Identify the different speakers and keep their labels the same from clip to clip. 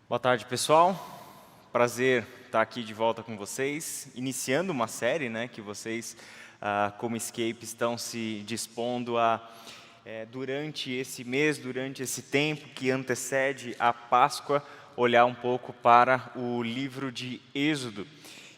Speaker 1: Boa tarde, pessoal. Prazer estar aqui de volta com vocês, iniciando uma série, que vocês, como Escape, estão se dispondo a, durante esse mês, durante esse tempo que antecede a Páscoa, olhar um pouco para o livro de Êxodo.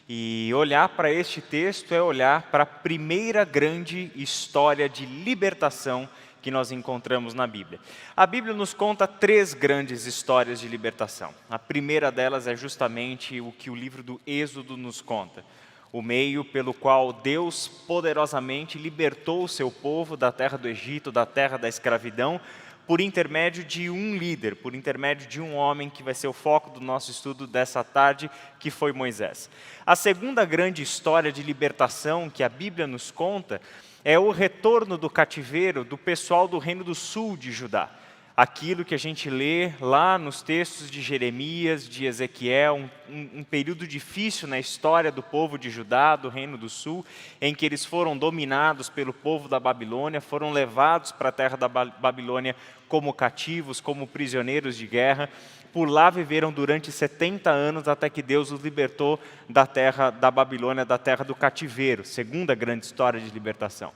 Speaker 1: E olhar para este texto é olhar para a primeira grande história de libertação que nós encontramos na Bíblia. A Bíblia nos conta três grandes histórias de libertação. A primeira delas é justamente o que o livro do Êxodo nos conta. O meio pelo qual Deus poderosamente libertou o seu povo da terra do Egito, da terra da escravidão, por intermédio de um líder, por intermédio de um homem que vai ser o foco do nosso estudo dessa tarde, que foi Moisés. A segunda grande história de libertação que a Bíblia nos conta é o retorno do cativeiro do pessoal do Reino do Sul de Judá. Aquilo que a gente lê lá nos textos de Jeremias, de Ezequiel, um período difícil na história do povo de Judá, do Reino do Sul, em que eles foram dominados pelo povo da Babilônia, foram levados para a terra da Babilônia como cativos, como prisioneiros de guerra. Por lá viveram durante 70 anos até que Deus os libertou da terra da Babilônia, da terra do cativeiro. Segunda grande história de libertação.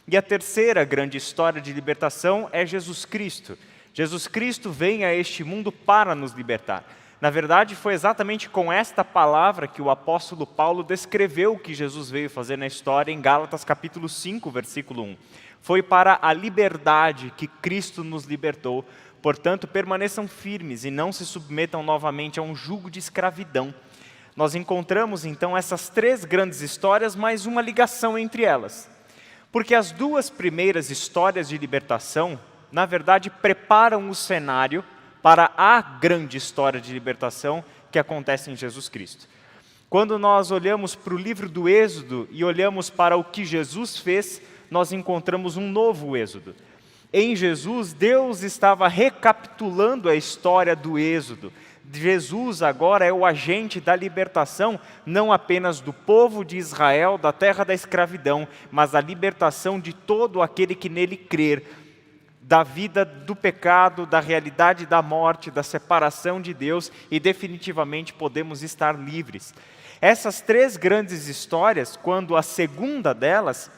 Speaker 1: E a terceira grande história de libertação é Jesus Cristo. Jesus Cristo vem a este mundo para nos libertar. Na verdade, foi exatamente com esta palavra que o apóstolo Paulo descreveu o que Jesus veio fazer na história em Gálatas capítulo 5, versículo 1. Foi para a liberdade que Cristo nos libertou, portanto, permaneçam firmes e não se submetam novamente a um jugo de escravidão. Nós encontramos, então, essas três grandes histórias, mais uma ligação entre elas. Porque as duas primeiras histórias de libertação, na verdade, preparam o cenário para a grande história de libertação que acontece em Jesus Cristo. Quando nós olhamos para o livro do Êxodo e olhamos para o que Jesus fez, nós encontramos um novo Êxodo. Em Jesus, Deus estava recapitulando a história do Êxodo. Jesus agora é o agente da libertação, não apenas do povo de Israel, da terra da escravidão, mas da libertação de todo aquele que nele crer, da vida do pecado, da realidade da morte, da separação de Deus, e definitivamente podemos estar livres. Essas três grandes histórias, quando a segunda delas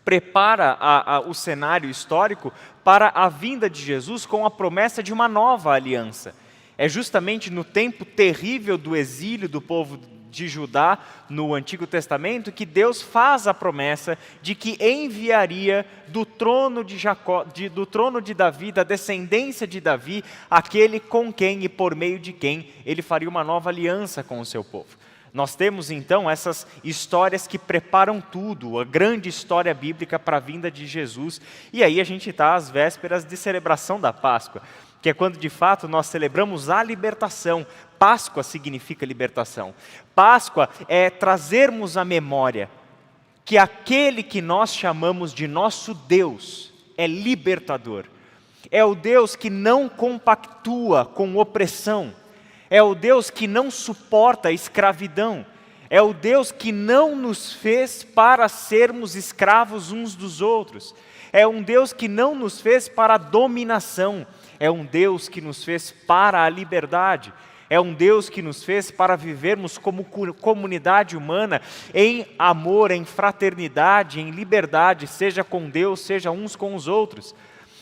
Speaker 1: prepara o cenário histórico para a vinda de Jesus com a promessa de uma nova aliança. É justamente no tempo terrível do exílio do povo de Judá, no Antigo Testamento, que Deus faz a promessa de que enviaria do trono de Jacó, do trono de Davi, da descendência de Davi, aquele com quem e por meio de quem ele faria uma nova aliança com o seu povo. Nós temos então essas histórias que preparam tudo, a grande história bíblica para a vinda de Jesus, e aí a gente está às vésperas de celebração da Páscoa, que é quando de fato nós celebramos a libertação. Páscoa significa libertação. Páscoa é trazermos à memória que aquele que nós chamamos de nosso Deus é libertador. É o Deus que não compactua com opressão. É o Deus que não suporta a escravidão. É o Deus que não nos fez para sermos escravos uns dos outros. É um Deus que não nos fez para a dominação. É um Deus que nos fez para a liberdade. É um Deus que nos fez para vivermos como comunidade humana, em amor, em fraternidade, em liberdade, seja com Deus, seja uns com os outros.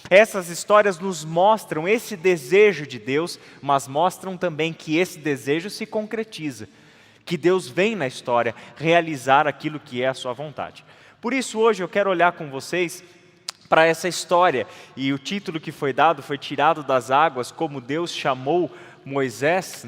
Speaker 1: Essas histórias nos mostram esse desejo de Deus, mas mostram também que esse desejo se concretiza, que Deus vem na história realizar aquilo que é a sua vontade. Por isso hoje eu quero olhar com vocês para essa história, e o título que foi dado foi Tirado das Águas, como Deus chamou Moisés,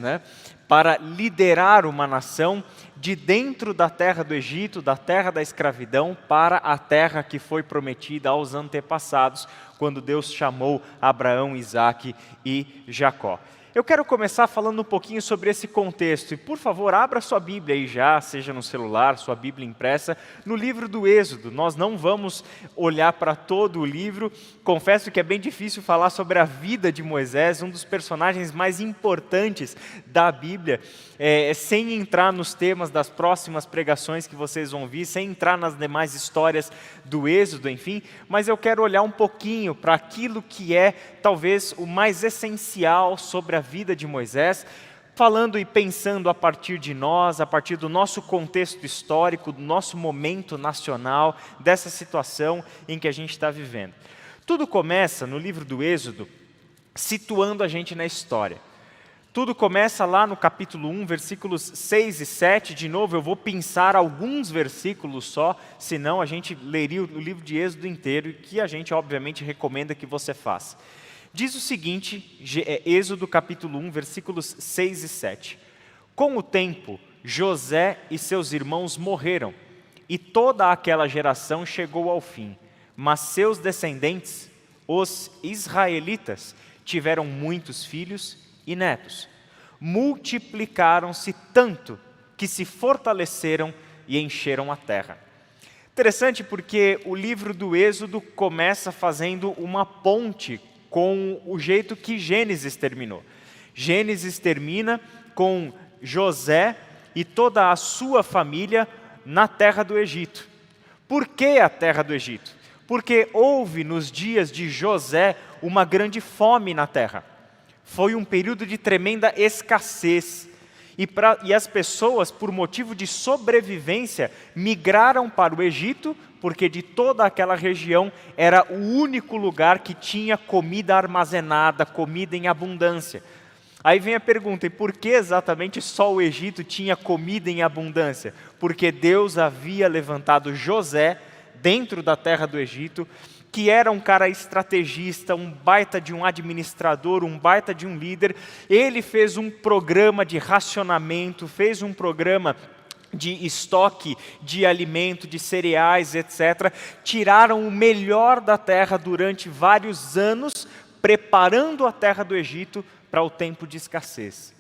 Speaker 1: para liderar uma nação de dentro da terra do Egito, da terra da escravidão, para a terra que foi prometida aos antepassados, quando Deus chamou Abraão, Isaque e Jacó. Eu quero começar falando um pouquinho sobre esse contexto, e por favor, abra sua Bíblia aí já, seja no celular, sua Bíblia impressa, no livro do Êxodo. Nós não vamos olhar para todo o livro, confesso que é bem difícil falar sobre a vida de Moisés, um dos personagens mais importantes da Bíblia, sem entrar nos temas das próximas pregações que vocês vão ouvir, sem entrar nas demais histórias do Êxodo, enfim, mas eu quero olhar um pouquinho para aquilo que é talvez o mais essencial sobre a vida de Moisés, falando e pensando a partir de nós, a partir do nosso contexto histórico, do nosso momento nacional, dessa situação em que a gente está vivendo. Tudo começa no livro do Êxodo, situando a gente na história. Tudo começa lá no capítulo 1, versículos 6 e 7. De novo, eu vou pensar alguns versículos só, senão a gente leria o livro de Êxodo inteiro, que a gente, obviamente, recomenda que você faça. Diz o seguinte, Êxodo capítulo 1, versículos 6 e 7. Com o tempo, José e seus irmãos morreram, e toda aquela geração chegou ao fim. Mas seus descendentes, os israelitas, tiveram muitos filhos e netos. Multiplicaram-se tanto que se fortaleceram e encheram a terra. Interessante porque o livro do Êxodo começa fazendo uma ponte com o jeito que Gênesis terminou. Gênesis termina com José e toda a sua família na terra do Egito. Por que a terra do Egito? Porque houve nos dias de José uma grande fome na terra. Foi um período de tremenda escassez. E as pessoas, por motivo de sobrevivência, migraram para o Egito, porque de toda aquela região era o único lugar que tinha comida armazenada, comida em abundância. Aí vem a pergunta, e por que exatamente só o Egito tinha comida em abundância? Porque Deus havia levantado José dentro da terra do Egito, que era um cara estrategista, um baita de um administrador, um baita de um líder. Ele fez um programa de racionamento, fez um programa de estoque de alimento, de cereais, etc. Tiraram o melhor da terra durante vários anos, preparando a terra do Egito para o tempo de escassez.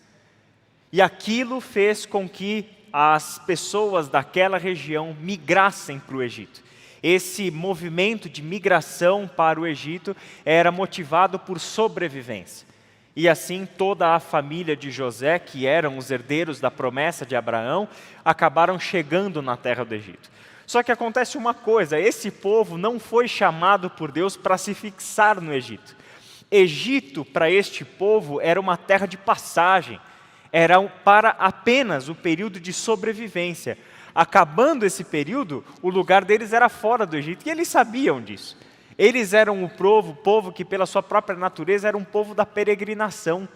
Speaker 1: E aquilo fez com que as pessoas daquela região migrassem para o Egito. Esse movimento de migração para o Egito era motivado por sobrevivência. E assim toda a família de José, que eram os herdeiros da promessa de Abraão, acabaram chegando na terra do Egito. Só que acontece uma coisa, esse povo não foi chamado por Deus para se fixar no Egito. Egito, para este povo, era uma terra de passagem, era para apenas o período de sobrevivência. Acabando esse período, o lugar deles era fora do Egito, e eles sabiam disso. Eles eram o povo que pela sua própria natureza era um povo da peregrinação.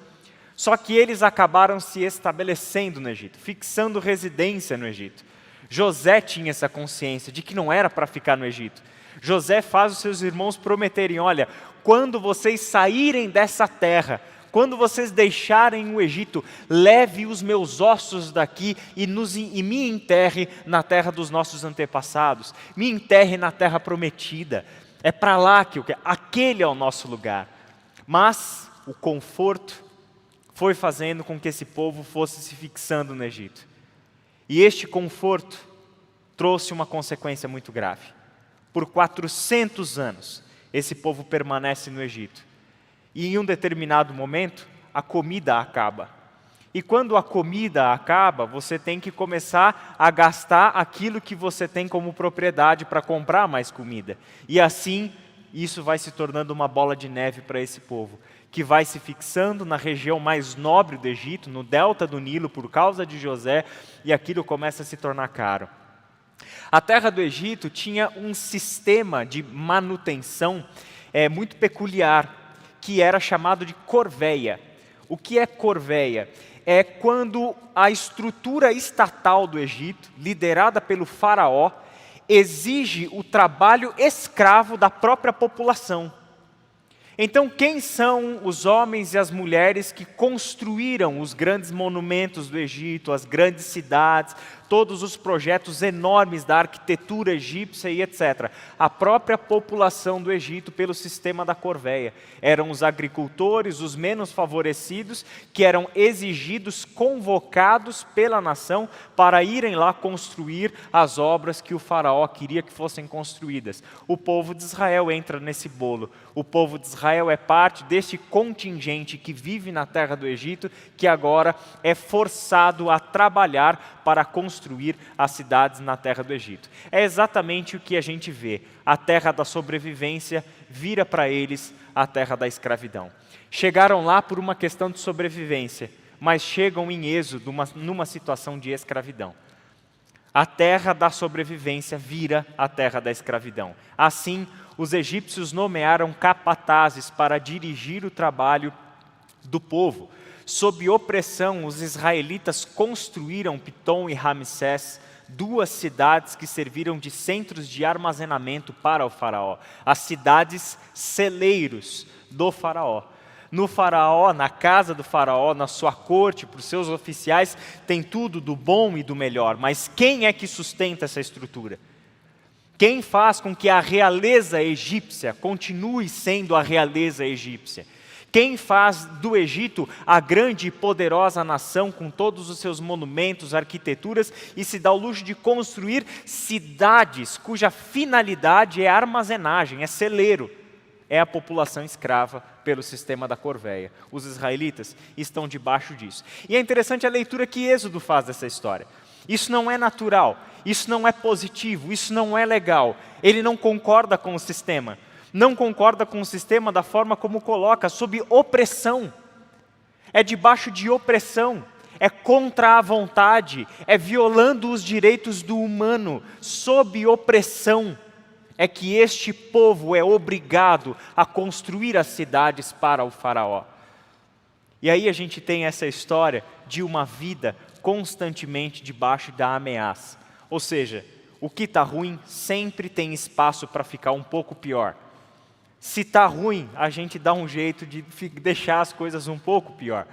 Speaker 1: Só que eles acabaram se estabelecendo no Egito, fixando residência no Egito. José tinha essa consciência de que não era para ficar no Egito. José faz os seus irmãos prometerem, olha, quando vocês saírem dessa terra, quando vocês deixarem o Egito, leve os meus ossos daqui e me enterre na terra dos nossos antepassados. Me enterre na terra prometida. É para lá que eu quero. Aquele é o nosso lugar. Mas o conforto foi fazendo com que esse povo fosse se fixando no Egito. E este conforto trouxe uma consequência muito grave. Por 400 anos, esse povo permanece no Egito. E em um determinado momento, a comida acaba. E quando a comida acaba, você tem que começar a gastar aquilo que você tem como propriedade para comprar mais comida. E assim, isso vai se tornando uma bola de neve para esse povo, que vai se fixando na região mais nobre do Egito, no delta do Nilo, por causa de José, e aquilo começa a se tornar caro. A terra do Egito tinha um sistema de manutenção muito peculiar, que era chamado de corveia. O que é corveia? É quando a estrutura estatal do Egito, liderada pelo faraó, exige o trabalho escravo da própria população. Então, quem são os homens e as mulheres que construíram os grandes monumentos do Egito, as grandes cidades, todos os projetos enormes da arquitetura egípcia e etc. A própria população do Egito pelo sistema da corveia. Eram os agricultores, os menos favorecidos, que eram exigidos, convocados pela nação para irem lá construir as obras que o faraó queria que fossem construídas. O povo de Israel entra nesse bolo. O povo de Israel é parte deste contingente que vive na terra do Egito, que agora é forçado a trabalhar para construir as cidades na terra do Egito. É exatamente o que a gente vê. A terra da sobrevivência vira para eles a terra da escravidão. Chegaram lá por uma questão de sobrevivência, mas chegam em Êxodo numa situação de escravidão. A terra da sobrevivência vira a terra da escravidão. Assim, os egípcios nomearam capatazes para dirigir o trabalho do povo. Sob opressão, os israelitas construíram Pitom e Ramsés, 2 cidades que serviram de centros de armazenamento para o faraó, as cidades celeiros do faraó. No faraó, na casa do faraó, na sua corte, para os seus oficiais, tem tudo do bom e do melhor. Mas quem é que sustenta essa estrutura? Quem faz com que a realeza egípcia continue sendo a realeza egípcia? Quem faz do Egito a grande e poderosa nação com todos os seus monumentos, arquiteturas e se dá o luxo de construir cidades cuja finalidade é armazenagem, é celeiro? É a população escrava pelo sistema da corvéia. Os israelitas estão debaixo disso. E é interessante a leitura que Êxodo faz dessa história. Isso não é natural, isso não é positivo, isso não é legal. Ele não concorda com o sistema. Não concorda com o sistema da forma como coloca, sob opressão. É debaixo de opressão, é contra a vontade, é violando os direitos do humano, sob opressão. É que este povo é obrigado a construir as cidades para o faraó. E aí a gente tem essa história de uma vida constantemente debaixo da ameaça. Ou seja, o que está ruim sempre tem espaço para ficar um pouco pior. Se está ruim, a gente dá um jeito de deixar as coisas um pouco pior.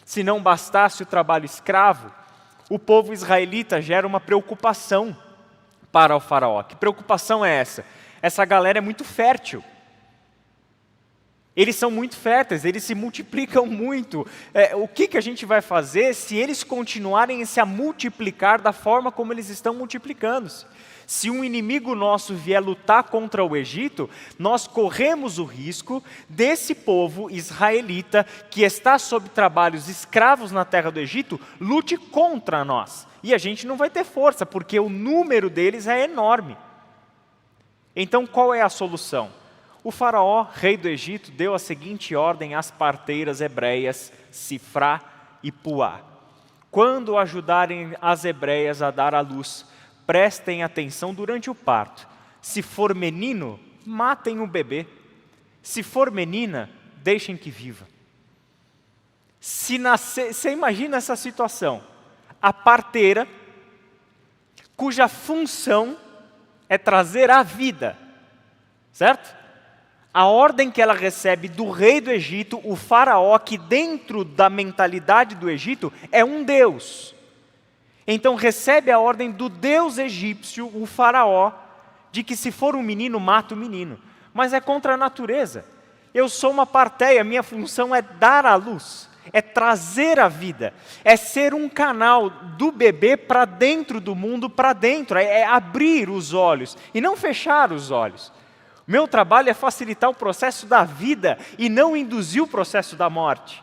Speaker 1: Se não bastasse o trabalho escravo, o povo israelita gera uma preocupação para o faraó. Que preocupação é essa? Essa galera é muito fértil. Eles são muito férteis, eles se multiplicam muito. O que a gente vai fazer se eles continuarem a se multiplicar da forma como eles estão multiplicando-se? Se um inimigo nosso vier lutar contra o Egito, nós corremos o risco desse povo israelita, que está sob trabalhos escravos na terra do Egito, lute contra nós. E a gente não vai ter força, porque o número deles é enorme. Então, qual é a solução? O faraó, rei do Egito, deu a seguinte ordem às parteiras hebreias, Sifrá e Puá. Quando ajudarem as hebreias a dar à luz, prestem atenção durante o parto. Se for menino, matem o bebê. Se for menina, deixem que viva. Se nascer, você imagina essa situação. A parteira, cuja função é trazer a vida, certo? A ordem que ela recebe do rei do Egito, o faraó, que dentro da mentalidade do Egito é um deus. Então recebe a ordem do deus egípcio, o faraó, de que se for um menino, mata o menino. Mas é contra a natureza. Eu sou uma parteia, minha função é dar à luz, é trazer a vida, é ser um canal do bebê para dentro do mundo, para dentro, é abrir os olhos e não fechar os olhos. Meu trabalho é facilitar o processo da vida e não induzir o processo da morte.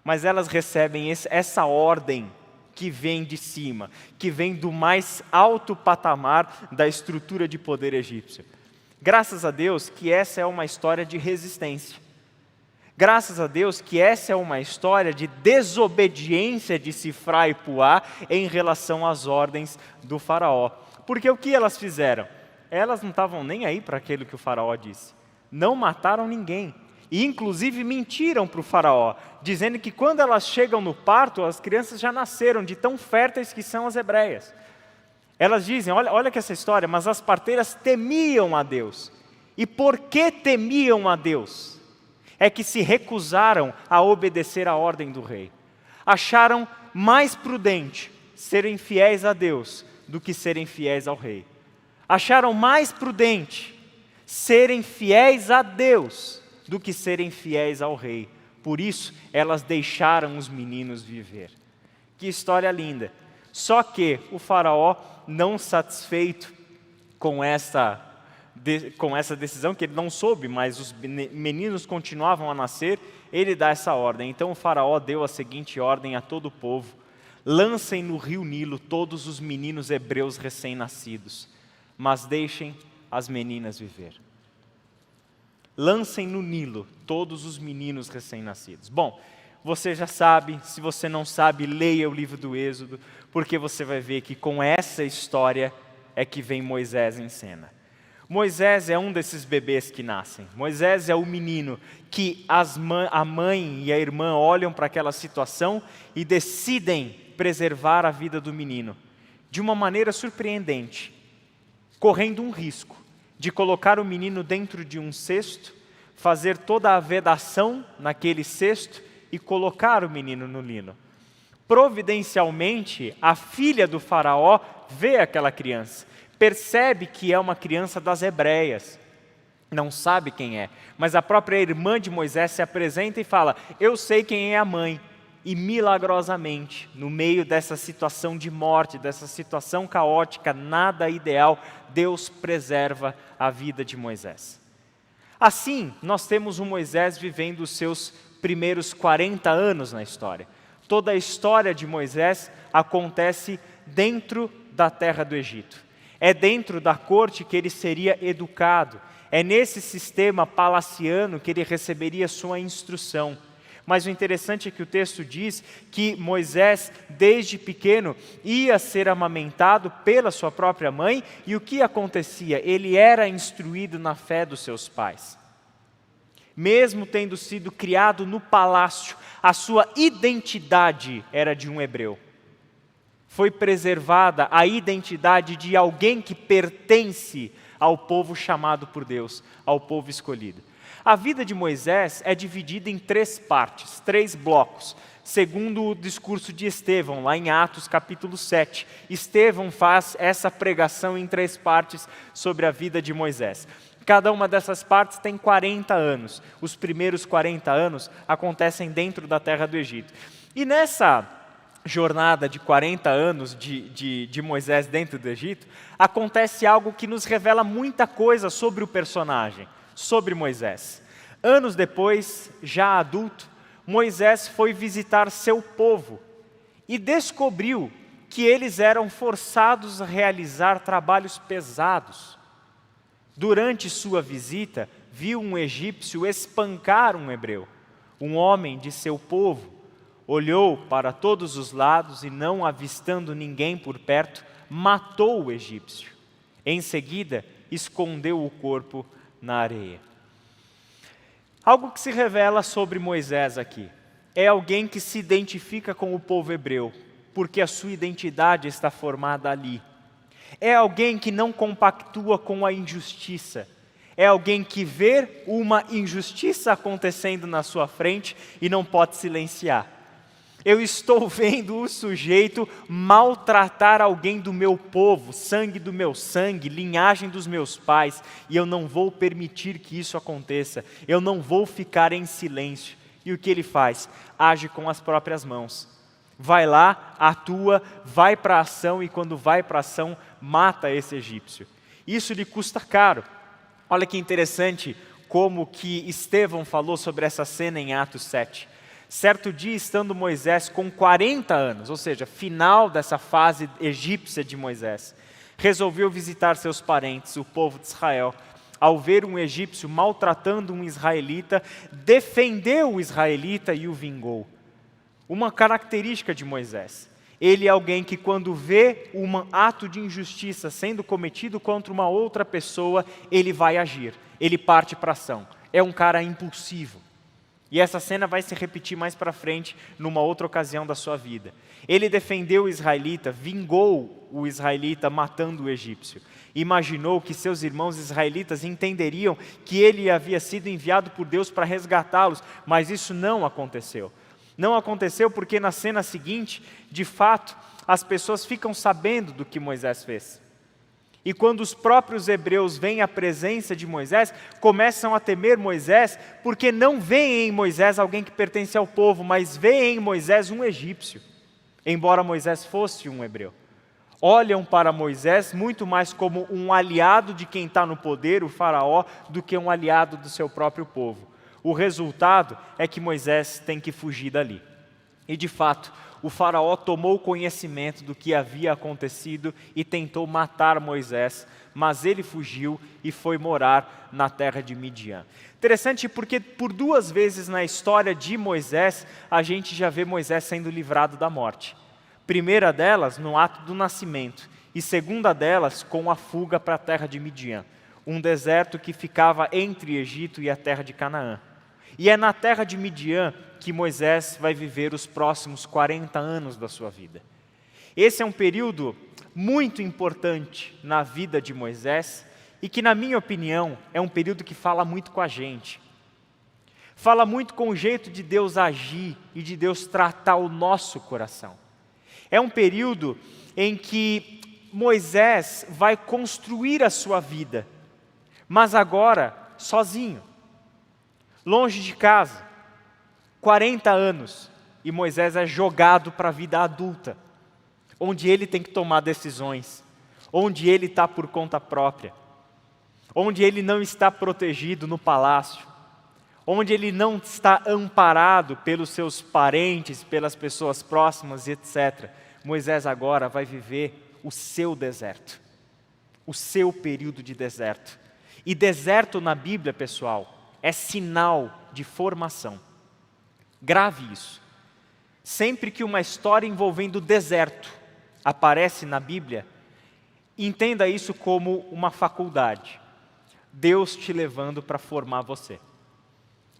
Speaker 1: Mas elas recebem essa ordem que vem de cima, que vem do mais alto patamar da estrutura de poder egípcio. Graças a Deus que essa é uma história de resistência. Graças a Deus que essa é uma história de desobediência de Sifrá e Puá em relação às ordens do faraó. Porque o que elas fizeram? Elas não estavam nem aí para aquilo que o faraó disse. Não mataram ninguém. E inclusive mentiram para o faraó, dizendo que quando elas chegam no parto, as crianças já nasceram de tão férteis que são as hebreias. Elas dizem, olha que essa história, mas as parteiras temiam a Deus. E por que temiam a Deus? É que se recusaram a obedecer à ordem do rei. Acharam mais prudente serem fiéis a Deus do que serem fiéis ao rei. Acharam mais prudente serem fiéis a Deus do que serem fiéis ao rei. Por isso, elas deixaram os meninos viver. Que história linda. Só que o faraó, não satisfeito com essa decisão, que ele não soube, mas os meninos continuavam a nascer, ele dá essa ordem. Então o faraó deu a seguinte ordem a todo o povo: lancem no rio Nilo todos os meninos hebreus recém-nascidos, mas deixem as meninas viver. Lancem no Nilo todos os meninos recém-nascidos. Bom, Você já sabe, se você não sabe, leia o livro do Êxodo, porque você vai ver que com essa história é que vem Moisés em cena. Moisés é um desses bebês que nascem. Moisés é o menino que a mãe e a irmã olham para aquela situação e decidem preservar a vida do menino, de uma maneira surpreendente, correndo um risco de colocar o menino dentro de um cesto, fazer toda a vedação naquele cesto e colocar o menino no lino. Providencialmente, a filha do faraó vê aquela criança, percebe que é uma criança das hebreias, não sabe quem é, mas a própria irmã de Moisés se apresenta e fala: eu sei quem é a mãe. E milagrosamente, no meio dessa situação de morte, dessa situação caótica, nada ideal, Deus preserva a vida de Moisés. Assim, nós temos um Moisés vivendo os seus primeiros 40 anos na história. Toda a história de Moisés acontece dentro da terra do Egito. É dentro da corte que ele seria educado. É nesse sistema palaciano que ele receberia sua instrução. Mas o interessante é que o texto diz que Moisés, desde pequeno, ia ser amamentado pela sua própria mãe, e o que acontecia? Ele era instruído na fé dos seus pais. Mesmo tendo sido criado no palácio, a sua identidade era de um hebreu. Foi preservada a identidade de alguém que pertence ao povo chamado por Deus, ao povo escolhido. A vida de Moisés é dividida em 3 partes, 3 blocos, segundo o discurso de Estevão, lá em Atos capítulo 7. Estevão faz essa pregação em 3 partes sobre a vida de Moisés. Cada uma dessas partes tem 40 anos. Os primeiros 40 anos acontecem dentro da terra do Egito. E nessa jornada de 40 anos de Moisés dentro do Egito, acontece algo que nos revela muita coisa sobre o personagem, sobre Moisés. Anos depois, já adulto, Moisés foi visitar seu povo e descobriu que eles eram forçados a realizar trabalhos pesados. Durante sua visita, viu um egípcio espancar um hebreu. Um homem de seu povo olhou para todos os lados e, não avistando ninguém por perto, matou o egípcio. Em seguida, escondeu o corpo na areia. Algo que se revela sobre Moisés aqui é alguém que se identifica com o povo hebreu, porque a sua identidade está formada ali. É alguém que não compactua com a injustiça. É alguém que vê uma injustiça acontecendo na sua frente e não pode silenciar. Eu estou vendo o sujeito maltratar alguém do meu povo, sangue do meu sangue, linhagem dos meus pais, e eu não vou permitir que isso aconteça. Eu não vou ficar em silêncio. E o que ele faz? Age com as próprias mãos. Vai lá, atua, vai para a ação, e quando vai para a ação, mata esse egípcio. Isso lhe custa caro. Olha que interessante como que Estevão falou sobre essa cena em Atos 7. Certo dia, estando Moisés com 40 anos, ou seja, final dessa fase egípcia de Moisés, resolveu visitar seus parentes, o povo de Israel. Ao ver um egípcio maltratando um israelita, defendeu o israelita e o vingou. Uma característica de Moisés. Ele é alguém que, quando vê um ato de injustiça sendo cometido contra uma outra pessoa, ele vai agir, ele parte para a ação. É um cara impulsivo. E essa cena vai se repetir mais para frente, numa outra ocasião da sua vida. Ele defendeu o israelita, vingou o israelita matando o egípcio. Imaginou que seus irmãos israelitas entenderiam que ele havia sido enviado por Deus para resgatá-los, mas isso não aconteceu. Não aconteceu porque na cena seguinte, de fato, as pessoas ficam sabendo do que Moisés fez. E quando os próprios hebreus veem a presença de Moisés, começam a temer Moisés, porque não veem em Moisés alguém que pertence ao povo, mas veem em Moisés um egípcio, embora Moisés fosse um hebreu. Olham para Moisés muito mais como um aliado de quem está no poder, o faraó, do que um aliado do seu próprio povo. O resultado é que Moisés tem que fugir dali. E de fato, o faraó tomou conhecimento do que havia acontecido e tentou matar Moisés, mas ele fugiu e foi morar na terra de Midian. Interessante porque por 2 vezes na história de Moisés, a gente já vê Moisés sendo livrado da morte. Primeira delas, no ato do nascimento, e segunda delas, com a fuga para a terra de Midian, um deserto que ficava entre Egito e a terra de Canaã. E é na terra de Midian que Moisés vai viver os próximos 40 anos da sua vida. Esse é um período muito importante na vida de Moisés e que, na minha opinião, é um período que fala muito com a gente. Fala muito com o jeito de Deus agir e de Deus tratar o nosso coração. É um período em que Moisés vai construir a sua vida, mas agora sozinho, longe de casa, 40 anos, e Moisés é jogado para a vida adulta, onde ele tem que tomar decisões, onde ele está por conta própria, onde ele não está protegido no palácio, onde ele não está amparado pelos seus parentes, pelas pessoas próximas, etc. Moisés agora vai viver o seu deserto, o seu período de deserto. E deserto na Bíblia, pessoal, é sinal de formação. Grave isso. Sempre que uma história envolvendo deserto aparece na Bíblia, entenda isso como uma faculdade. Deus te levando para formar você.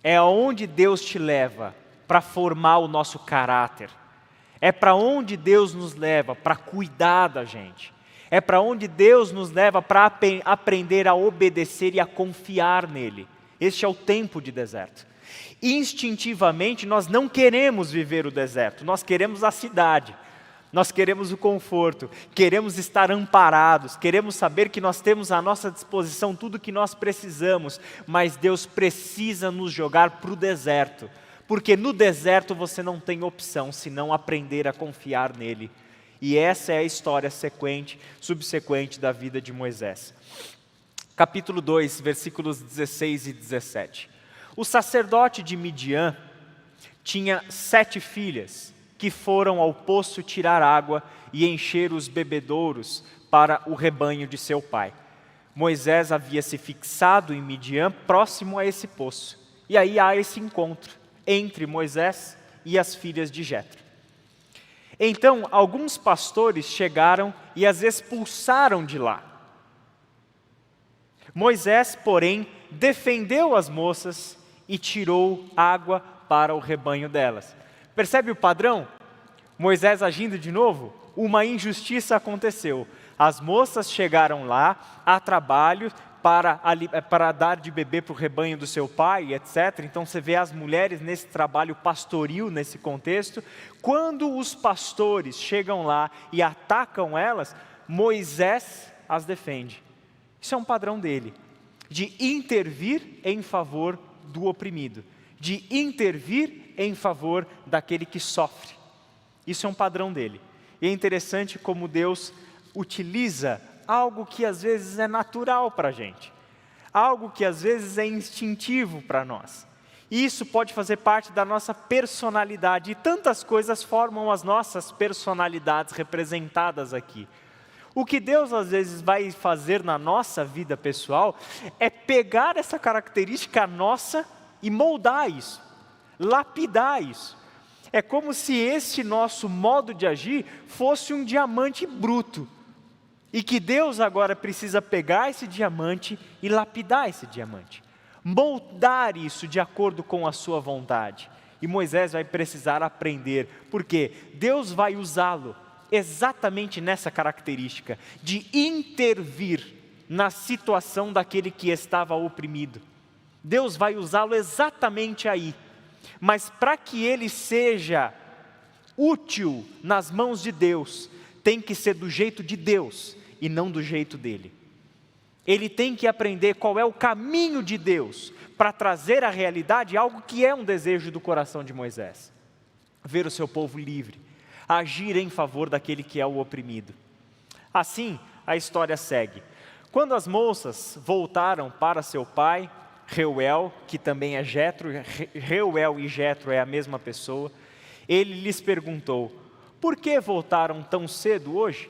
Speaker 1: É onde Deus te leva para formar o nosso caráter. É para onde Deus nos leva para cuidar da gente. É para onde Deus nos leva para aprender a obedecer e a confiar nele. Este é o tempo de deserto. Instintivamente, nós não queremos viver o deserto, nós queremos a cidade, nós queremos o conforto, queremos estar amparados, queremos saber que nós temos à nossa disposição tudo o que nós precisamos, mas Deus precisa nos jogar para o deserto, porque no deserto você não tem opção senão aprender a confiar nele. E essa é a história subsequente da vida de Moisés. Capítulo 2, versículos 16 e 17. O sacerdote de Midian tinha 7 filhas que foram ao poço tirar água e encher os bebedouros para o rebanho de seu pai. Moisés havia se fixado em Midian, próximo a esse poço. E aí há esse encontro entre Moisés e as filhas de Jetro. Então, alguns pastores chegaram e as expulsaram de lá. Moisés, porém, defendeu as moças e tirou água para o rebanho delas. Percebe o padrão? Moisés agindo de novo? Uma injustiça aconteceu. As moças chegaram lá a trabalho para dar de beber para o rebanho do seu pai, etc. Então você vê as mulheres nesse trabalho pastoril, nesse contexto. Quando os pastores chegam lá e atacam elas, Moisés as defende. Isso é um padrão dele, de intervir em favor do oprimido, de intervir em favor daquele que sofre. Isso é um padrão dele. E é interessante como Deus utiliza algo que às vezes é natural para a gente, algo que às vezes é instintivo para nós. E isso pode fazer parte da nossa personalidade, e tantas coisas formam as nossas personalidades representadas aqui. O que Deus às vezes vai fazer na nossa vida pessoal é pegar essa característica nossa e moldar isso, lapidar isso. É como se esse nosso modo de agir fosse um diamante bruto, e que Deus agora precisa pegar esse diamante e lapidar esse diamante, moldar isso de acordo com a sua vontade. E Moisés vai precisar aprender, porque Deus vai usá-lo exatamente nessa característica, de intervir na situação daquele que estava oprimido. Deus vai usá-lo exatamente aí, mas para que ele seja útil nas mãos de Deus, tem que ser do jeito de Deus e não do jeito dele. Ele tem que aprender qual é o caminho de Deus para trazer à realidade algo que é um desejo do coração de Moisés: ver o seu povo livre, agir em favor daquele que é o oprimido. Assim, a história segue. Quando as moças voltaram para seu pai, Reuel, que também é Jetro, Reuel e Jetro é a mesma pessoa,
Speaker 2: Ele lhes perguntou: por que voltaram tão cedo hoje?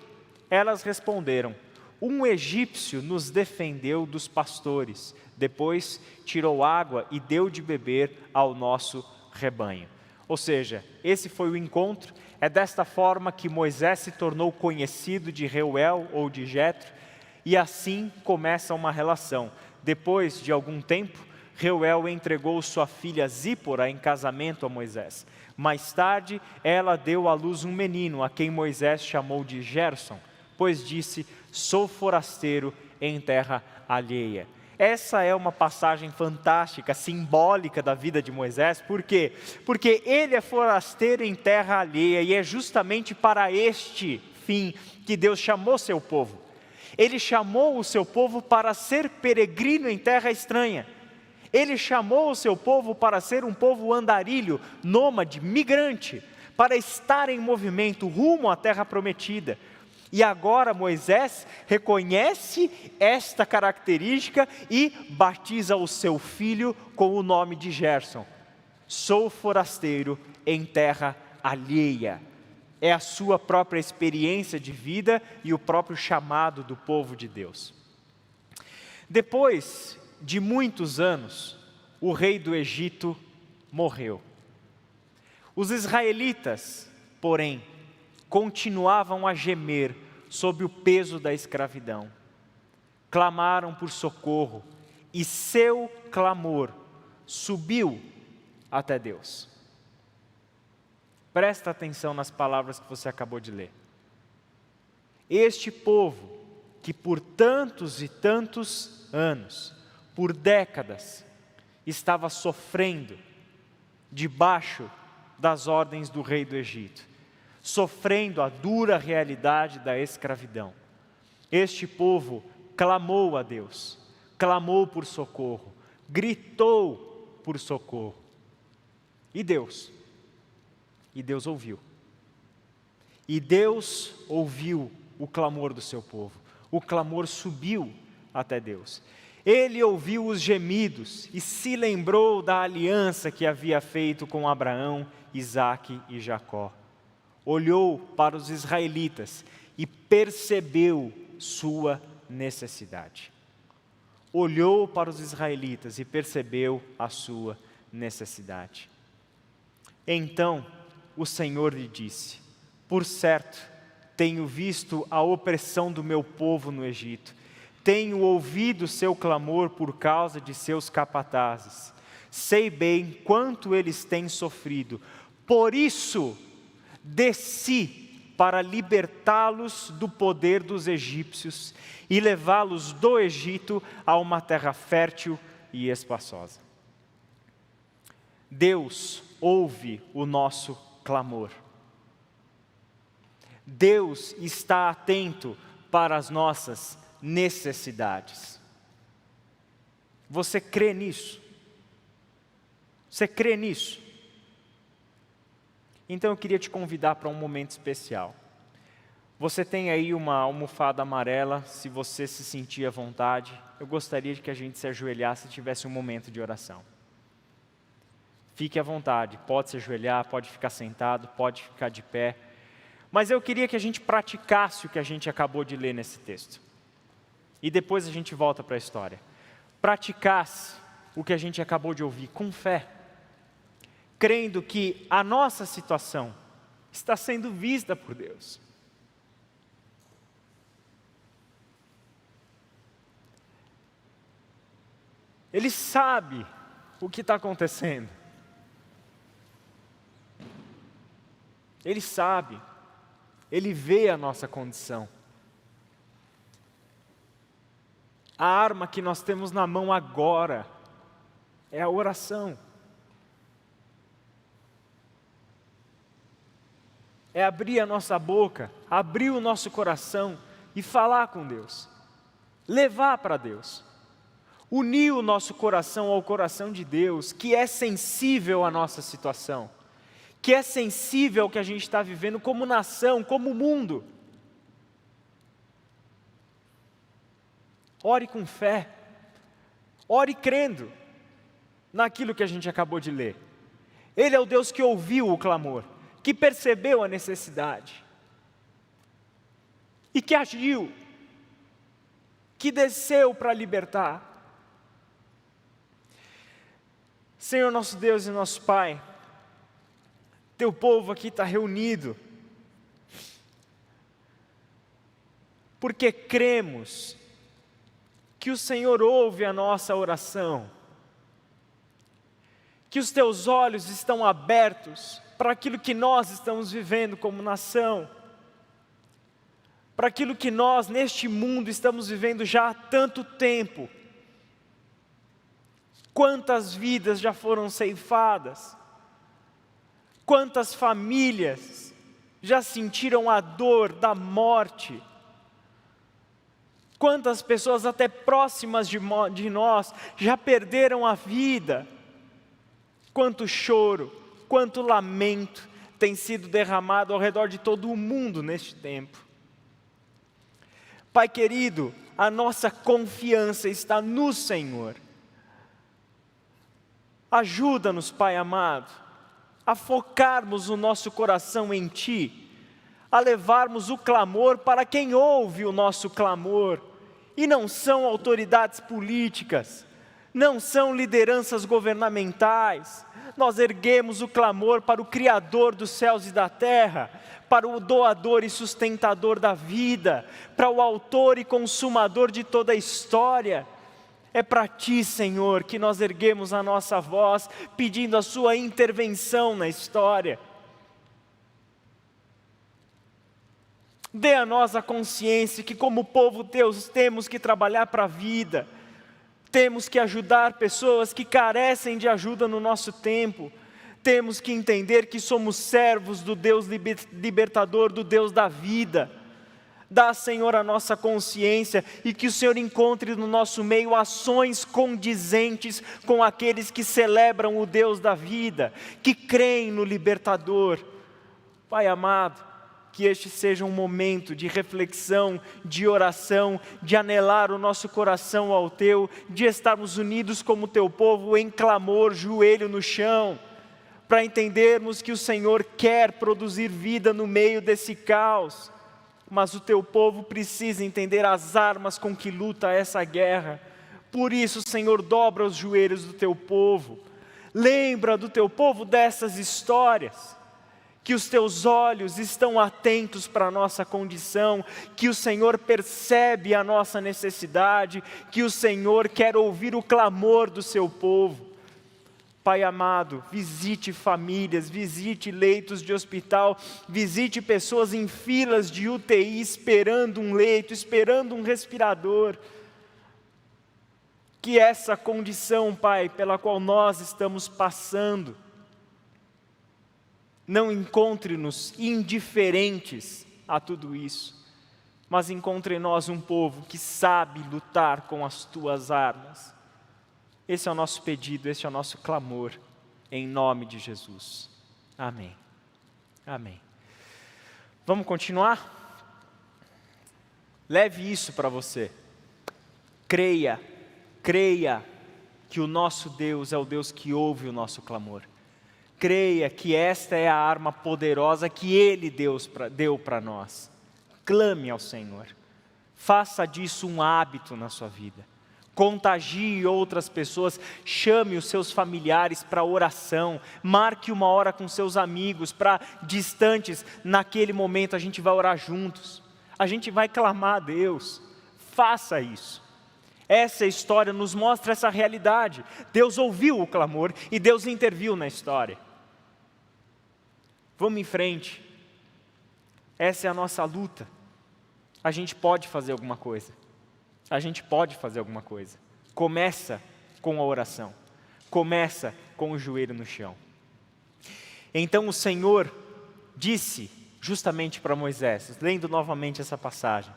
Speaker 2: Elas responderam: um egípcio nos defendeu dos pastores, depois tirou água e deu de beber ao nosso rebanho. Ou seja, esse foi o encontro. É desta forma que Moisés se tornou conhecido de Reuel ou de Jetro, e assim começa uma relação. Depois de algum tempo, Reuel entregou sua filha Zípora em casamento a Moisés. Mais tarde, ela deu à luz um menino, a quem Moisés chamou de Gerson, pois disse: sou forasteiro em terra alheia. Essa é uma passagem fantástica, simbólica da vida de Moisés. Por quê? Porque ele é forasteiro em terra alheia, e é justamente para este fim que Deus chamou seu povo. Ele chamou o seu povo para ser peregrino em terra estranha. Ele chamou o seu povo para ser um povo andarilho, nômade, migrante, para estar em movimento rumo à terra prometida. E agora Moisés reconhece esta característica e batiza o seu filho com o nome de Gerson. Sou forasteiro em terra alheia. É a sua própria experiência de vida e o próprio chamado do povo de Deus. Depois de muitos anos, o rei do Egito morreu. Os israelitas, porém, continuavam a gemer sob o peso da escravidão. Clamaram por socorro, e seu clamor subiu até Deus. Presta atenção nas palavras que você acabou de ler. Este povo, que por tantos e tantos anos, por décadas, estava sofrendo debaixo das ordens do rei do Egito, sofrendo a dura realidade da escravidão. Este povo clamou a Deus, clamou por socorro, gritou por socorro. E Deus ouviu. E Deus ouviu o clamor do seu povo. O clamor subiu até Deus. Ele ouviu os gemidos e se lembrou da aliança que havia feito com Abraão, Isaque e Jacó. Olhou para os israelitas e percebeu sua necessidade. Olhou para os israelitas e percebeu a sua necessidade. Então o Senhor lhe disse: por certo, tenho visto a opressão do meu povo no Egito. Tenho ouvido seu clamor por causa de seus capatazes. Sei bem quanto eles têm sofrido. Por isso, desci para libertá-los do poder dos egípcios e levá-los do Egito a uma terra fértil e espaçosa. Deus ouve o nosso clamor. Deus está atento para as nossas necessidades. Você crê nisso? Você crê nisso? Então eu queria te convidar para um momento especial. Você tem aí uma almofada amarela, se você se sentir à vontade, eu gostaria de que a gente se ajoelhasse e tivesse um momento de oração. Fique à vontade, pode se ajoelhar, pode ficar sentado, pode ficar de pé. Mas eu queria que a gente praticasse o que a gente acabou de ler nesse texto. E depois a gente volta para a história. Praticasse o que a gente acabou de ouvir com fé, crendo que a nossa situação está sendo vista por Deus. Ele sabe o que está acontecendo. Ele sabe, Ele vê a nossa condição. A arma que nós temos na mão agora é a oração. É abrir a nossa boca, abrir o nosso coração e falar com Deus. Levar para Deus. Unir o nosso coração ao coração de Deus, que é sensível à nossa situação, que é sensível ao que a gente está vivendo como nação, como mundo. Ore com fé, ore crendo naquilo que a gente acabou de ler. Ele é o Deus que ouviu o clamor, que percebeu a necessidade e que agiu, que desceu para libertar. Senhor nosso Deus e nosso Pai, teu povo aqui está reunido, porque cremos que o Senhor ouve a nossa oração, que os teus olhos estão abertos para aquilo que nós estamos vivendo como nação, para aquilo que nós neste mundo estamos vivendo já há tanto tempo. Quantas vidas já foram ceifadas, quantas famílias já sentiram a dor da morte, quantas pessoas até próximas de nós já perderam a vida, quanto choro, quanto lamento tem sido derramado ao redor de todo o mundo neste tempo. Pai querido, a nossa confiança está no Senhor. Ajuda-nos, Pai amado, a focarmos o nosso coração em Ti, a levarmos o clamor para quem ouve o nosso clamor, e não são autoridades políticas, não são lideranças governamentais. Nós erguemos o clamor para o Criador dos céus e da terra, para o doador e sustentador da vida, para o autor e consumador de toda a história. É para Ti, Senhor, que nós erguemos a nossa voz, pedindo a Sua intervenção na história. Dê a nós a consciência que como povo Deus temos que trabalhar para a vida, temos que ajudar pessoas que carecem de ajuda no nosso tempo, temos que entender que somos servos do Deus libertador, do Deus da vida. Dá, Senhor, a nossa consciência e que o Senhor encontre no nosso meio ações condizentes com aqueles que celebram o Deus da vida, que creem no libertador. Pai amado, que este seja um momento de reflexão, de oração, de anelar o nosso coração ao Teu, de estarmos unidos como Teu povo em clamor, joelho no chão, para entendermos que o Senhor quer produzir vida no meio desse caos, mas o Teu povo precisa entender as armas com que luta essa guerra. Por isso, Senhor, dobra os joelhos do Teu povo, lembra do Teu povo dessas histórias, que os Teus olhos estão atentos para a nossa condição, que o Senhor percebe a nossa necessidade, que o Senhor quer ouvir o clamor do Seu povo. Pai amado, visite famílias, visite leitos de hospital, visite pessoas em filas de UTI esperando um leito, esperando um respirador. Que essa condição, Pai, pela qual nós estamos passando, não encontre-nos indiferentes a tudo isso, mas encontre em nós um povo que sabe lutar com as Tuas armas. Esse é o nosso pedido, esse é o nosso clamor, em nome de Jesus. Amém. Amém. Vamos continuar? Leve isso para você. Creia que o nosso Deus é o Deus que ouve o nosso clamor. Creia que esta é a arma poderosa que Ele deu para nós. Clame ao Senhor. Faça disso um hábito na sua vida. Contagie outras pessoas, chame os seus familiares para oração, marque uma hora com seus amigos, para distantes, naquele momento a gente vai orar juntos, a gente vai clamar a Deus. Faça isso. Essa história nos mostra essa realidade. Deus ouviu o clamor e Deus interviu na história. Vamos em frente. Essa é a nossa luta. A gente pode fazer alguma coisa. A gente pode fazer alguma coisa. Começa com a oração. Começa com o joelho no chão. Então o Senhor disse justamente para Moisés, lendo novamente essa passagem: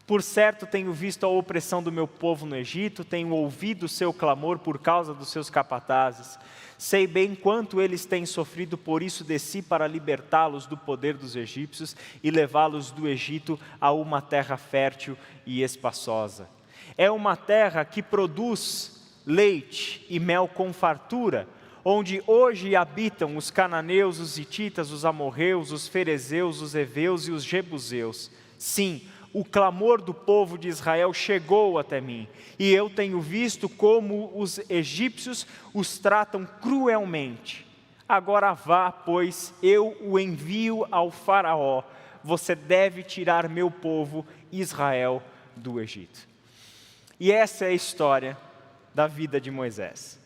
Speaker 2: por certo tenho visto a opressão do meu povo no Egito, tenho ouvido o seu clamor por causa dos seus capatazes. Sei bem quanto eles têm sofrido, por isso desci para libertá-los do poder dos egípcios e levá-los do Egito a uma terra fértil e espaçosa. É uma terra que produz leite e mel com fartura, onde hoje habitam os cananeus, os hititas, os amorreus, os ferezeus, os heveus e os jebuseus. Sim, o clamor do povo de Israel chegou até mim, e eu tenho visto como os egípcios os tratam cruelmente. Agora vá, pois eu o envio ao faraó. Você deve tirar meu povo Israel do Egito. E essa é a história da vida de Moisés.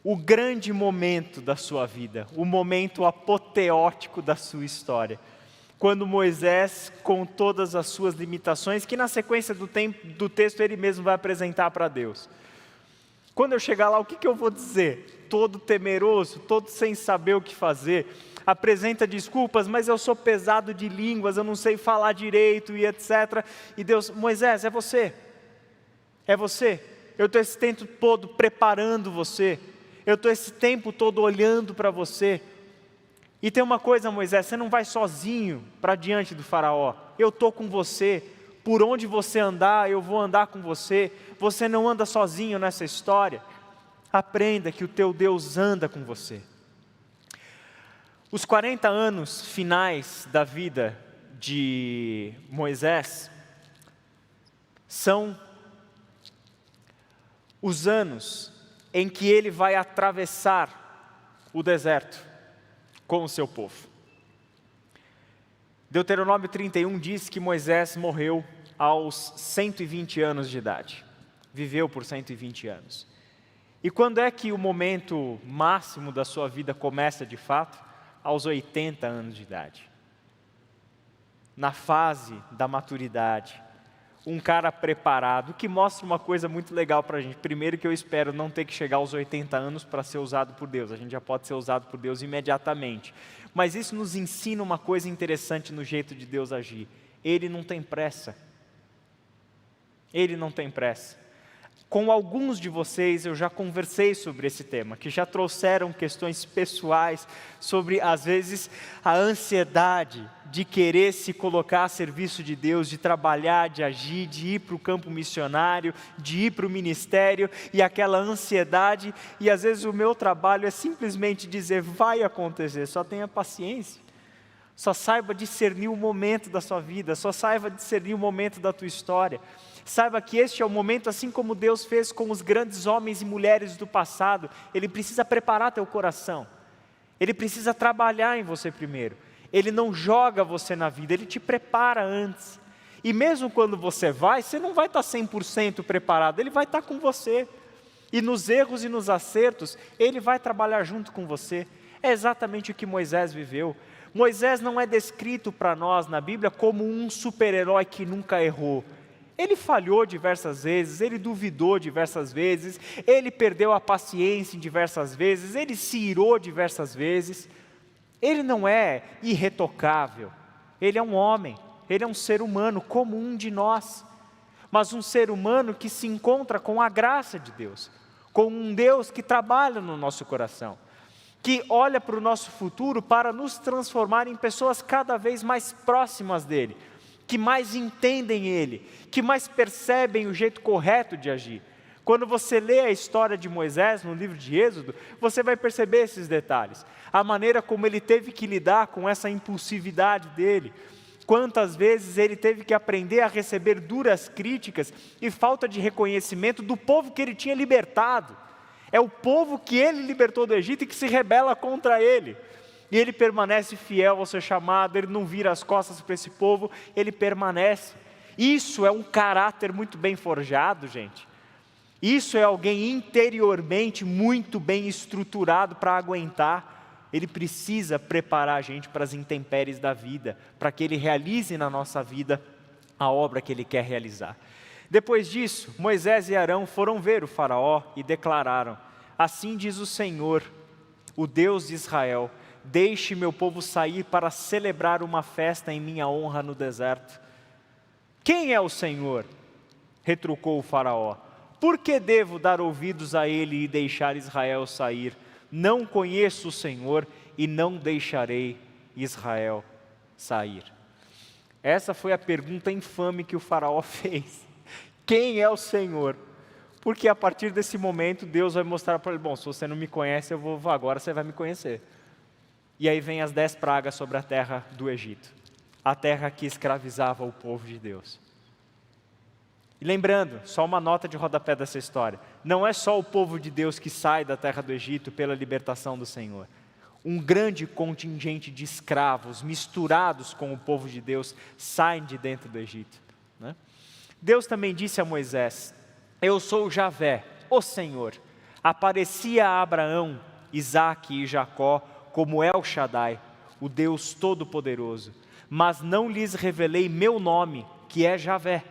Speaker 2: O grande momento da sua vida, o momento apoteótico da sua história. Quando Moisés, com todas as suas limitações, que na sequência do texto ele mesmo vai apresentar para Deus. Quando eu chegar lá, o que eu vou dizer? Todo temeroso, todo sem saber o que fazer, apresenta desculpas, mas eu sou pesado de línguas, eu não sei falar direito e etc. E Deus, Moisés, é você, eu estou esse tempo todo preparando você, eu estou esse tempo todo olhando para você. E tem uma coisa, Moisés, você não vai sozinho para diante do faraó, eu estou com você, por onde você andar, eu vou andar com você, você não anda sozinho nessa história, aprenda que o teu Deus anda com você. Os 40 anos finais da vida de Moisés são os anos em que ele vai atravessar o deserto com o seu povo. Deuteronômio 31 diz que Moisés morreu aos 120 anos de idade. Viveu por 120 anos. E quando é que o momento máximo da sua vida começa de fato? Aos 80 anos de idade. Na fase da maturidade. Um cara preparado, que mostra uma coisa muito legal para a gente. Primeiro, que eu espero não ter que chegar aos 80 anos para ser usado por Deus. A gente já pode ser usado por Deus imediatamente. Mas isso nos ensina uma coisa interessante no jeito de Deus agir. Ele não tem pressa. Ele não tem pressa. Com alguns de vocês eu já conversei sobre esse tema, que já trouxeram questões pessoais sobre, às vezes, a ansiedade de querer se colocar a serviço de Deus, de trabalhar, de agir, de ir para o campo missionário, de ir para o ministério, e aquela ansiedade, e às vezes o meu trabalho é simplesmente dizer, vai acontecer, só tenha paciência. Só saiba discernir o momento da sua vida, só saiba discernir o momento da tua história. Saiba que este é o momento, assim como Deus fez com os grandes homens e mulheres do passado. Ele precisa preparar teu coração. Ele precisa trabalhar em você primeiro. Ele não joga você na vida, Ele te prepara antes. E mesmo quando você não vai estar 100% preparado, Ele vai estar com você. E nos erros e nos acertos, Ele vai trabalhar junto com você. É exatamente o que Moisés viveu. Moisés não é descrito para nós na Bíblia como um super-herói que nunca errou. Ele falhou diversas vezes, ele duvidou diversas vezes, ele perdeu a paciência diversas vezes, ele se irou diversas vezes. Ele não é irretocável, ele é um homem, ele é um ser humano como um de nós, mas um ser humano que se encontra com a graça de Deus, com um Deus que trabalha no nosso coração, que olha para o nosso futuro para nos transformar em pessoas cada vez mais próximas dEle, que mais entendem Ele, que mais percebem o jeito correto de agir. Quando você lê a história de Moisés no livro de Êxodo, você vai perceber esses detalhes. A maneira como ele teve que lidar com essa impulsividade dele. Quantas vezes ele teve que aprender a receber duras críticas e falta de reconhecimento do povo que ele tinha libertado. É o povo que ele libertou do Egito e que se rebela contra ele. E ele permanece fiel ao seu chamado, ele não vira as costas para esse povo, ele permanece. Isso é um caráter muito bem forjado, gente. Isso é alguém interiormente muito bem estruturado para aguentar. Ele precisa preparar a gente para as intempéries da vida, para que ele realize na nossa vida a obra que ele quer realizar. Depois disso, Moisés e Arão foram ver o faraó e declararam: assim diz o Senhor, o Deus de Israel, deixe meu povo sair para celebrar uma festa em minha honra no deserto. Quem é o Senhor? Retrucou o faraó. Por que devo dar ouvidos a ele e deixar Israel sair? Não conheço o Senhor e não deixarei Israel sair. Essa foi a pergunta infame que o faraó fez. Quem é o Senhor? Porque a partir desse momento, Deus vai mostrar para ele, bom, se você não me conhece, agora você vai me conhecer. E aí vem as 10 pragas sobre a terra do Egito, a terra que escravizava o povo de Deus. E lembrando, só uma nota de rodapé dessa história, não é só o povo de Deus que sai da terra do Egito pela libertação do Senhor. Um grande contingente de escravos misturados com o povo de Deus saem de dentro do Egito, né? Deus também disse a Moisés, eu sou Javé, o Senhor, aparecia a Abraão, Isaque e Jacó como El Shaddai, o Deus Todo-Poderoso, mas não lhes revelei meu nome, que é Javé.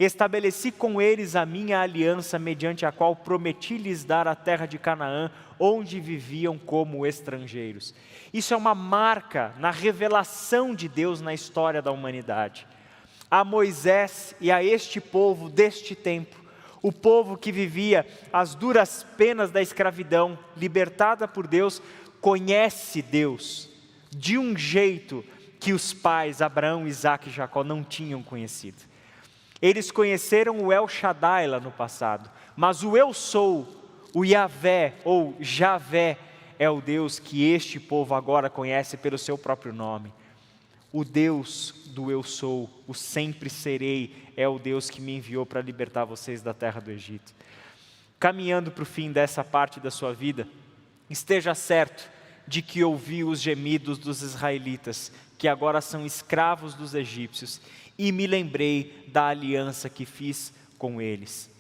Speaker 2: Estabeleci com eles a minha aliança, mediante a qual prometi lhes dar a terra de Canaã, onde viviam como estrangeiros. Isso é uma marca na revelação de Deus na história da humanidade. A Moisés e a este povo deste tempo, o povo que vivia as duras penas da escravidão, libertada por Deus, conhece Deus de um jeito que os pais Abraão, Isaque e Jacó não tinham conhecido. Eles conheceram o El Shaddai lá no passado, mas o Eu Sou, o Yahvé ou Javé, é o Deus que este povo agora conhece pelo seu próprio nome. O Deus do Eu Sou, o Sempre Serei, é o Deus que me enviou para libertar vocês da terra do Egito. Caminhando para o fim dessa parte da sua vida, esteja certo de que ouvi os gemidos dos israelitas, que agora são escravos dos egípcios, e me lembrei da aliança que fiz com eles.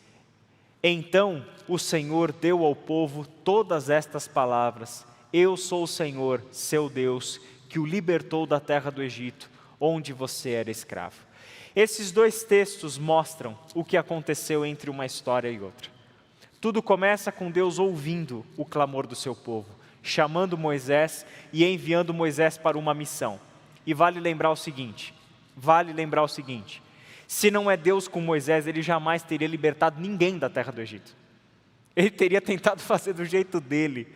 Speaker 2: Então o Senhor deu ao povo todas estas palavras, eu sou o Senhor, seu Deus, que o libertou da terra do Egito, onde você era escravo. Esses dois textos mostram o que aconteceu entre uma história e outra. Tudo começa com Deus ouvindo o clamor do seu povo, chamando Moisés e enviando Moisés para uma missão. E vale lembrar o seguinte, se não é Deus com Moisés, ele jamais teria libertado ninguém da terra do Egito. Ele teria tentado fazer do jeito dele,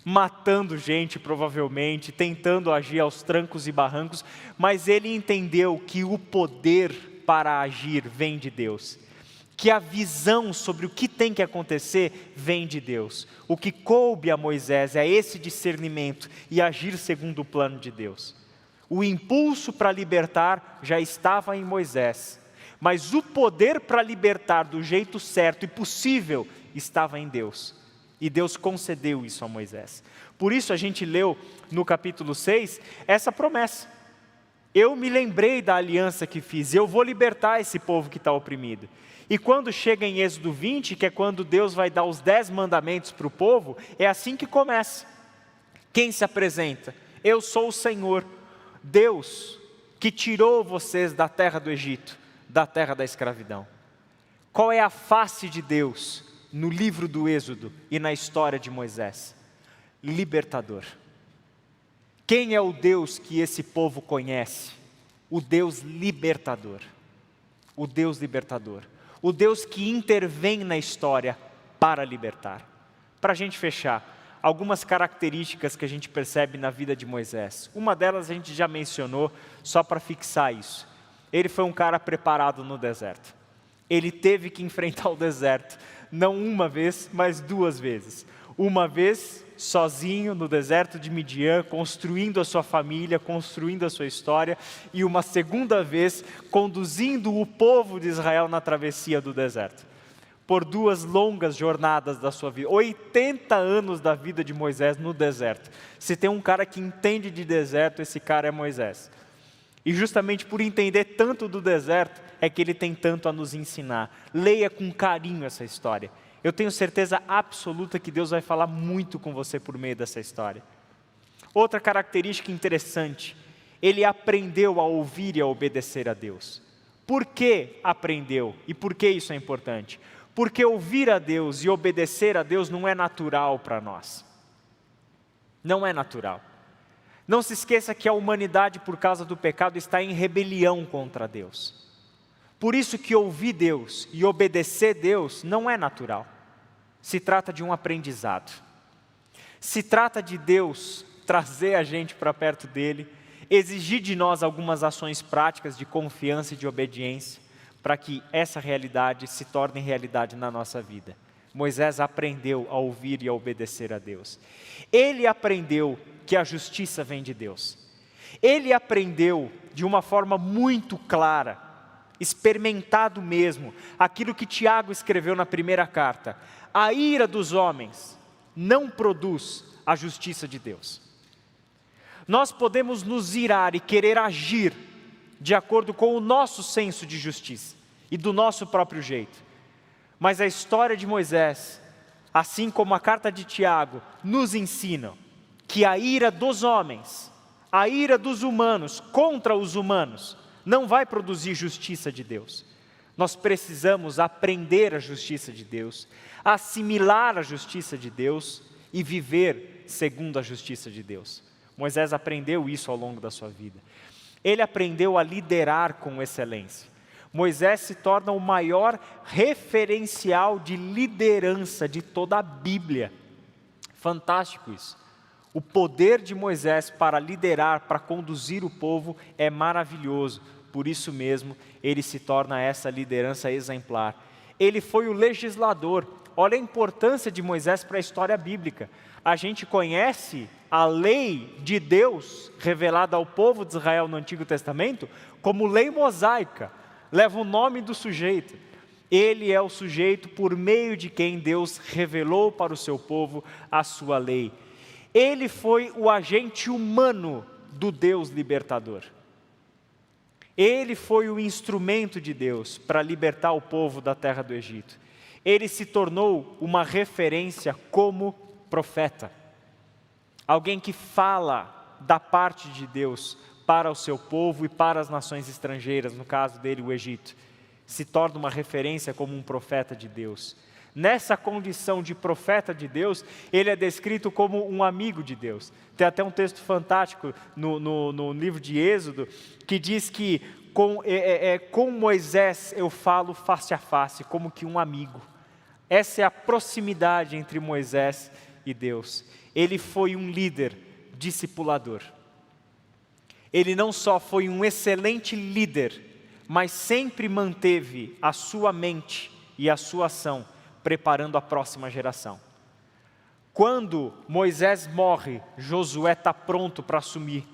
Speaker 2: matando gente provavelmente, tentando agir aos trancos e barrancos, mas ele entendeu que o poder para agir vem de Deus, que a visão sobre o que tem que acontecer vem de Deus. O que coube a Moisés é esse discernimento e agir segundo o plano de Deus. O impulso para libertar já estava em Moisés, mas o poder para libertar do jeito certo e possível estava em Deus. E Deus concedeu isso a Moisés. Por isso a gente leu no capítulo 6 essa promessa. Eu me lembrei da aliança que fiz, eu vou libertar esse povo que está oprimido. E quando chega em Êxodo 20, que é quando Deus vai dar os 10 mandamentos para o povo, é assim que começa. Quem se apresenta? Eu sou o Senhor, Deus que tirou vocês da terra do Egito, da terra da escravidão. Qual é a face de Deus no livro do Êxodo e na história de Moisés? Libertador. Quem é o Deus que esse povo conhece? O Deus libertador. O Deus libertador. O Deus que intervém na história para libertar. Para a gente fechar, algumas características que a gente percebe na vida de Moisés. Uma delas a gente já mencionou, só para fixar isso. Ele foi um cara preparado no deserto. Ele teve que enfrentar o deserto, não uma vez, mas 2 vezes. Uma vez, sozinho no deserto de Midian, construindo a sua família, construindo a sua história, e uma segunda vez, conduzindo o povo de Israel na travessia do deserto. Por 2 longas jornadas da sua vida, 80 anos da vida de Moisés no deserto. Se tem um cara que entende de deserto, esse cara é Moisés. E justamente por entender tanto do deserto, é que ele tem tanto a nos ensinar. Leia com carinho essa história. Eu tenho certeza absoluta que Deus vai falar muito com você por meio dessa história. Outra característica interessante, ele aprendeu a ouvir e a obedecer a Deus. Por que aprendeu? E por que isso é importante? Porque ouvir a Deus e obedecer a Deus não é natural para nós. Não é natural. Não se esqueça que a humanidade, por causa do pecado, está em rebelião contra Deus. Por isso que ouvir Deus e obedecer Deus não é natural. Se trata de um aprendizado. Se trata de Deus trazer a gente para perto dele, exigir de nós algumas ações práticas de confiança e de obediência, para que essa realidade se torne realidade na nossa vida. Moisés aprendeu a ouvir e a obedecer a Deus. Ele aprendeu que a justiça vem de Deus. Ele aprendeu de uma forma muito clara, experimentado mesmo, aquilo que Tiago escreveu na primeira carta: a ira dos homens não produz a justiça de Deus. Nós podemos nos irar e querer agir de acordo com o nosso senso de justiça e do nosso próprio jeito. Mas a história de Moisés, assim como a carta de Tiago, nos ensinam que a ira dos homens, a ira dos humanos contra os humanos, não vai produzir justiça de Deus. Nós precisamos aprender a justiça de Deus, assimilar a justiça de Deus e viver segundo a justiça de Deus. Moisés aprendeu isso ao longo da sua vida. Ele aprendeu a liderar com excelência. Moisés se torna o maior referencial de liderança de toda a Bíblia. Fantástico isso. O poder de Moisés para liderar, para conduzir o povo é maravilhoso. Por isso mesmo, ele se torna essa liderança exemplar. Ele foi o legislador. Olha a importância de Moisés para a história bíblica. A gente conhece a lei de Deus revelada ao povo de Israel no Antigo Testamento como lei mosaica. Leva o nome do sujeito. Ele é o sujeito por meio de quem Deus revelou para o seu povo a sua lei. Ele foi o agente humano do Deus libertador. Ele foi o instrumento de Deus para libertar o povo da terra do Egito. Ele se tornou uma referência como profeta. Alguém que fala da parte de Deus para o seu povo e para as nações estrangeiras, no caso dele o Egito. Se torna uma referência como um profeta de Deus. Nessa condição de profeta de Deus, ele é descrito como um amigo de Deus. Tem até um texto fantástico no livro de Êxodo, que diz que com Moisés eu falo face a face, como que um amigo. Essa é a proximidade entre Moisés e Deus. Ele foi um líder discipulador. Ele não só foi um excelente líder, mas sempre manteve a sua mente e a sua ação preparando a próxima geração. Quando Moisés morre, Josué está pronto para assumir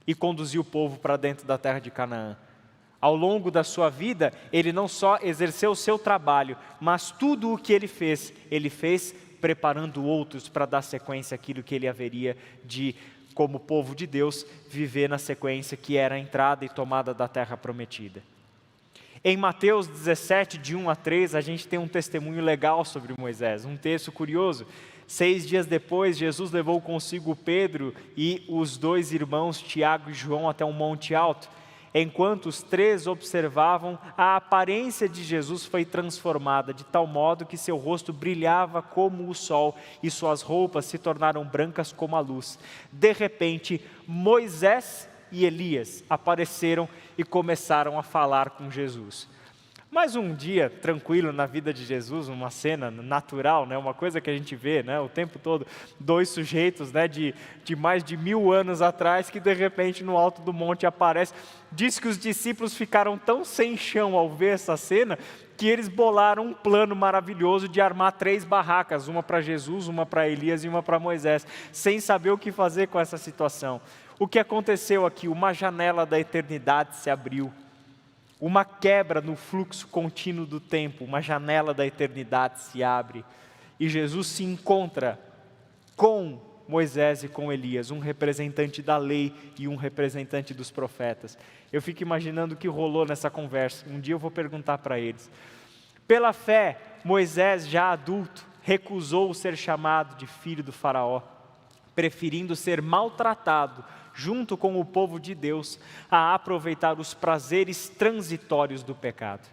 Speaker 2: e conduzir o povo para dentro da terra de Canaã. Ao longo da sua vida, ele não só exerceu o seu trabalho, mas tudo o que ele fez preparando outros para dar sequência àquilo que ele haveria de, como povo de Deus, viver na sequência que era a entrada e tomada da terra prometida. Em Mateus 17, de 1 a 3, a gente tem um testemunho legal sobre Moisés, um texto curioso. 6 dias depois, Jesus levou consigo Pedro e os 2 irmãos, Tiago e João, até um monte alto. Enquanto os 3 observavam, a aparência de Jesus foi transformada, de tal modo que seu rosto brilhava como o sol e suas roupas se tornaram brancas como a luz. De repente, Moisés e Elias apareceram e começaram a falar com Jesus. Mas um dia tranquilo na vida de Jesus, uma cena natural, né? Uma coisa que a gente vê, né? O tempo todo, 2 sujeitos, né? de mais de 1000 anos atrás, que de repente no alto do monte aparece. Diz que os discípulos ficaram tão sem chão ao ver essa cena, que eles bolaram um plano maravilhoso de armar 3 barracas, uma para Jesus, uma para Elias e uma para Moisés, sem saber o que fazer com essa situação. O que aconteceu aqui? Uma janela da eternidade se abriu. Uma quebra no fluxo contínuo do tempo, uma janela da eternidade se abre e Jesus se encontra com Moisés e com Elias, um representante da lei e um representante dos profetas. Eu fico imaginando o que rolou nessa conversa. Um dia eu vou perguntar para eles. Pela fé, Moisés, já adulto, recusou ser chamado de filho do faraó, preferindo ser maltratado junto com o povo de Deus, a aproveitar os prazeres transitórios do pecado.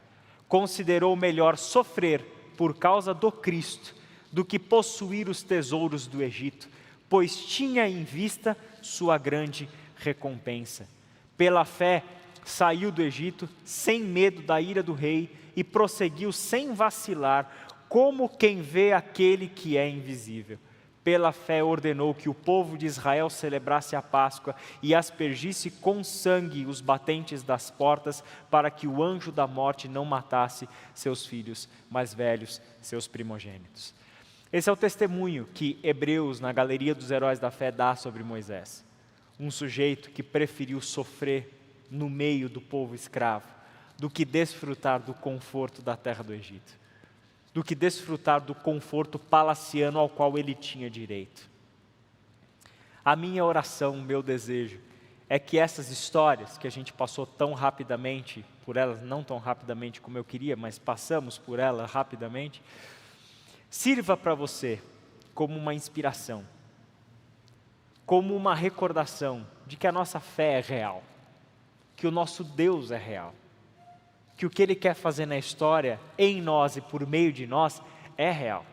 Speaker 2: Considerou melhor sofrer por causa do Cristo, do que possuir os tesouros do Egito, pois tinha em vista sua grande recompensa. Pela fé, saiu do Egito sem medo da ira do rei e prosseguiu sem vacilar, como quem vê aquele que é invisível. Pela fé ordenou que o povo de Israel celebrasse a Páscoa e aspergisse com sangue os batentes das portas, para que o anjo da morte não matasse seus filhos mais velhos, seus primogênitos. Esse é o testemunho que Hebreus, na galeria dos heróis da fé, dá sobre Moisés. Um sujeito que preferiu sofrer no meio do povo escravo, do que desfrutar do conforto da terra do Egito, do que desfrutar do conforto palaciano ao qual ele tinha direito. A minha oração, o meu desejo, é que essas histórias que a gente passou tão rapidamente por elas, não tão rapidamente como eu queria, mas passamos por elas rapidamente, sirva para você como uma inspiração, como uma recordação de que a nossa fé é real, que o nosso Deus é real, que o que Ele quer fazer na história, em nós e por meio de nós, é real.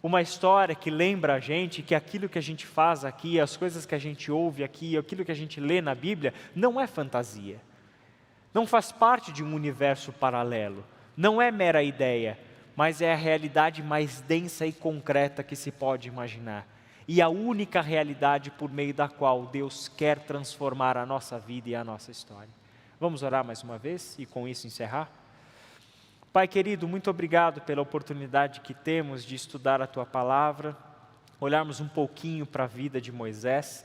Speaker 2: Uma história que lembra a gente que aquilo que a gente faz aqui, as coisas que a gente ouve aqui, aquilo que a gente lê na Bíblia, não é fantasia. Não faz parte de um universo paralelo. Não é mera ideia, mas é a realidade mais densa e concreta que se pode imaginar. E a única realidade por meio da qual Deus quer transformar a nossa vida e a nossa história. Vamos orar mais uma vez e com isso encerrar? Pai querido, muito obrigado pela oportunidade que temos de estudar a Tua Palavra, olharmos um pouquinho para a vida de Moisés,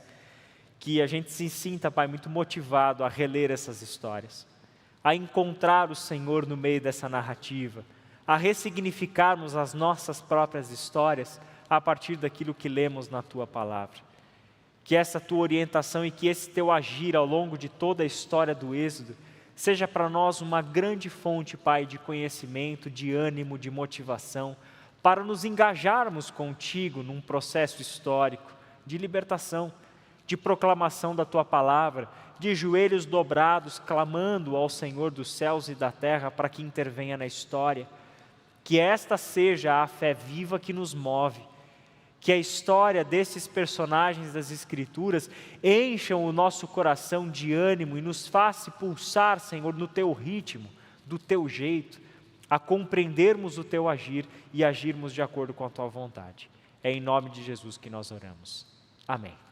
Speaker 2: que a gente se sinta, Pai, muito motivado a reler essas histórias, a encontrar o Senhor no meio dessa narrativa, a ressignificarmos as nossas próprias histórias a partir daquilo que lemos na Tua Palavra. Que essa Tua orientação e que esse Teu agir ao longo de toda a história do Êxodo seja para nós uma grande fonte, Pai, de conhecimento, de ânimo, de motivação, para nos engajarmos contigo num processo histórico de libertação, de proclamação da Tua Palavra, de joelhos dobrados, clamando ao Senhor dos céus e da terra para que intervenha na história. Que esta seja a fé viva que nos move, que a história desses personagens das Escrituras encham o nosso coração de ânimo e nos faça pulsar, Senhor, no Teu ritmo, do Teu jeito, a compreendermos o Teu agir e agirmos de acordo com a Tua vontade. É em nome de Jesus que nós oramos. Amém.